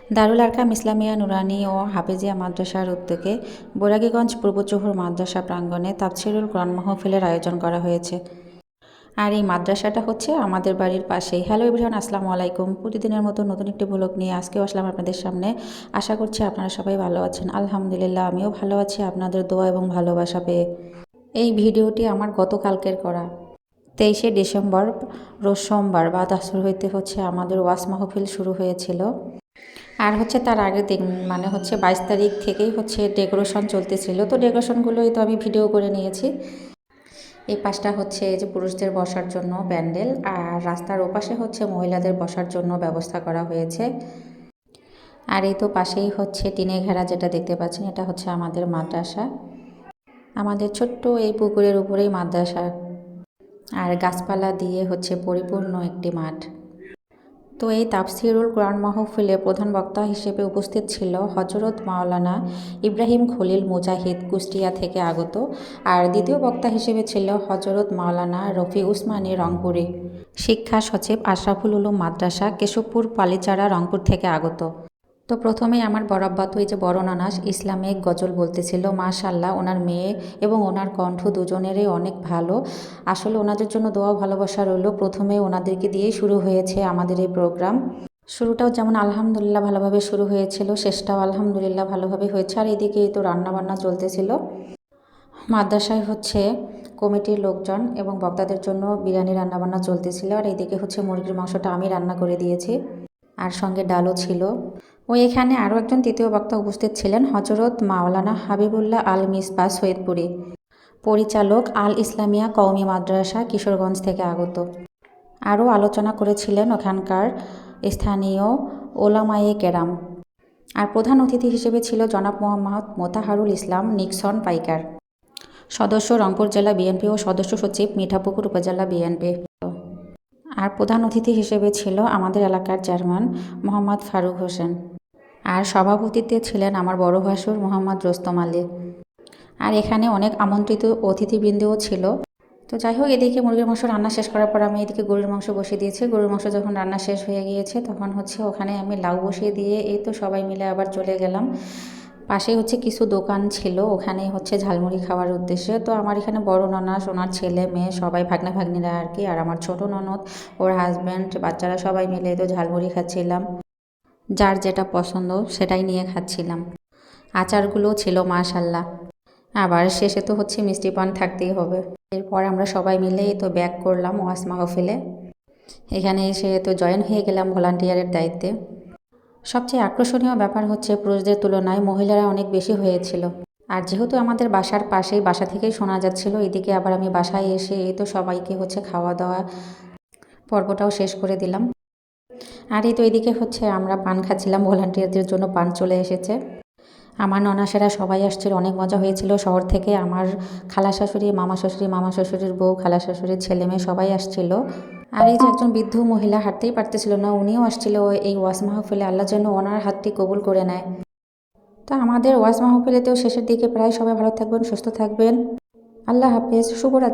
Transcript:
দারুল আরকাম ইসলামিয়া নুরানী ও হাফেজিয়া মাদ্রাসার উদ্যোগে বৈরাগীগঞ্জ পূর্ব জহুর মাদ্রাসা প্রাঙ্গণে তাফসিরুল কোরআন মাহফিলের আয়োজন করা হয়েছে। আর এই মাদ্রাসাটা হচ্ছে আমাদের বাড়ির পাশেই। হ্যালো এভরিওয়ান, আসসালামু আলাইকুম। প্রতিদিনের মতো নতুন একটি ভ্লগ নিয়ে আজকেও আসলাম আপনাদের সামনে। আশা করছি আপনারা সবাই ভালো আছেন। আলহামদুলিল্লাহ, আমিও ভালো আছি আপনাদের দোয়া এবং ভালোবাসা পেয়ে। এই ভিডিওটি আমার গতকালকের করা। 23শে ডিসেম্বর রোজ সোমবার বাদ আসর হইতে হচ্ছে আমাদের ওয়াজ মাহফিল শুরু হয়েছিল। আর হচ্ছে তার আগের দিন মানে হচ্ছে 22 তারিখ থেকেই হচ্ছে ডেকোরেশন চলতেছিল। তো ডেকোরেশনগুলোই তো আমি ভিডিও করে নিয়েছি। এই পাশটা হচ্ছে এই যে পুরুষদের বসার জন্য প্যান্ডেল, আর রাস্তার ওপাশে হচ্ছে মহিলাদের বসার জন্য ব্যবস্থা করা হয়েছে। আর এই তো পাশেই হচ্ছে টিনে ঘেরা যেটা দেখতে পাচ্ছেন, এটা হচ্ছে আমাদের মাদ্রাসা। আমাদের ছোট্ট এই পুকুরের উপরেই মাদ্রাসা, আর গাছপালা দিয়ে হচ্ছে পরিপূর্ণ একটি মাঠ। তো এই তাফসিরুল কোরআন মাহফিলে প্রধান বক্তা হিসেবে উপস্থিত ছিল হজরত মাওলানা ইব্রাহিম খলিল মুজাহিদ কুষ্টিয়া থেকে আগত, আর দ্বিতীয় বক্তা হিসেবে ছিল হজরত মাওলানা রফি উসমানী রংপুরি, শিক্ষা সচিব আশরাফুল উলুম মাদ্রাসা কেশবপুর পালিচারা রংপুর থেকে আগত। তো প্রথমেই আমার বরাব্বা তো এই যে বড় নানাস ইসলামিক গজল বলতেছিল। মাশাল্লাহ, ওনার মেয়ে এবং ওনার কণ্ঠ দুজনেরই অনেক ভালো। আসলে ওনাদের জন্য দোয়া ভালোবাসা রইল। প্রথমে ওনাদেরকে দিয়েই শুরু হয়েছে আমাদের এই প্রোগ্রাম। শুরুটাও যেমন আলহামদুলিল্লাহ ভালোভাবে শুরু হয়েছিল, শেষটাও আলহামদুলিল্লাহ ভালোভাবে হয়েছে। আর এদিকে তো রান্নাবান্না চলতেছিল। মাদ্রাসায় হচ্ছে কমিটির লোকজন এবং বক্তাদের জন্য বিরিয়ানি রান্নাবান্না চলতেছিল। আর এইদিকে হচ্ছে মুরগির মাংসটা আমি রান্না করে দিয়েছি, আর সঙ্গে ডালও ছিল। এখানে আরও একজন তৃতীয় বক্তা উপস্থিত ছিলেন হজরত মাওলানা হাবিবুল্লাহ আল মিসবাহ সৈয়দপুরি, পরিচালক আল ইসলামিয়া কওমি মাদ্রাসা কিশোরগঞ্জ থেকে আগত। আরও আলোচনা করেছিলেন ওখানকার স্থানীয় ওলামায়ে কেরাম। আর প্রধান অতিথি হিসেবে ছিল জনাব মোহাম্মদ মোতাহারুল ইসলাম নিক্সন পাইকার, সদস্য রংপুর জেলা বিএনপি ও সদস্য সচিব মিঠাপুকুর উপজেলা বিএনপি। আর প্রধান অতিথি হিসেবে ছিল আমাদের এলাকার চেয়ারম্যান মোহাম্মদ ফারুক হোসেন। আর সভাপতিত্বে ছিলেন আমার বড় ভাসুর মোহাম্মদ রোস্তম আলী। আর এখানে অনেক আমন্ত্রিত অতিথিবৃন্দও ছিল। তো যাই হোক, এদিকে মুরগির মাংস রান্না শেষ করার পর আমি এদিকে গরুর মাংস বসিয়ে দিয়েছি। গরুর মাংস যখন রান্না শেষ হয়ে গিয়েছে তখন হচ্ছে ওখানে আমি লাউ বসিয়ে দিয়ে এই তো সবাই মিলে আবার চলে গেলাম। পাশে হচ্ছে কিছু দোকান ছিল, ওখানে হচ্ছে ঝালমুড়ি খাওয়ার উদ্দেশ্যে। তো আমার এখানে বড় ননাস, ওনার ছেলে মেয়ে সবাই ভাগ্না ভাগ্নিরা আর কি, আর আমার ছোট ননদ, ওর হাজব্যান্ড, বাচ্চারা সবাই মিলে তো ঝালমুড়ি খাচ্ছিলাম। যার যেটা পছন্দ সেটাই নিয়ে খাচ্ছিলাম। আচারগুলো ছিল মাশাল্লাহ। আবার শেষে তো হচ্ছে মিষ্টি পান থাকতেই হবে। এরপর আমরা সবাই মিলে তো ব্যাক করলাম ওয়াজ মাহফিলে। এখানে এসে তো জয়েন হয়ে গেলাম ভলান্টিয়ারের দায়িত্বে। সবচেয়ে আকর্ষণীয় ব্যাপার হচ্ছে পুরুষদের তুলনায় মহিলারা অনেক বেশি হয়েছিল। আর যেহেতু আমাদের বাসার পাশেই, বাসা থেকেই শোনা যাচ্ছিল। এদিকে আবার আমি বাসায় এসে এই তো সবাইকে হচ্ছে খাওয়া দাওয়া পর্বটাও শেষ করে দিলাম। আর এই তো এদিকে হচ্ছে আমরা পান খাচ্ছিলাম, ভলান্টিয়ারদের জন্য পান চলে এসেছে। আমার ননাসেরা সবাই আসছিল, অনেক মজা হয়েছিল। শহর থেকে আমার খালা শাশুড়ি, মামা শাশুড়ি, মামা শাশুড়ির বউ, খালা শাশুড়ির ছেলে মেয়ে সবাই আসছিল। আর এই যে একজন বৃদ্ধ মহিলা হাঁটতেই পারতেছিল না, উনিও আসছিল এই ওয়াজ মাহফিলে। আল্লাহ যেন ওনার হাতটি কবুল করে নেয়। তো আমাদের ওয়াজ মাহফিলেতেও শেষের দিকে প্রায় সবাই ভালো থাকবেন, সুস্থ থাকবেন। আল্লাহ হাফেজ, শুভরাত্রি।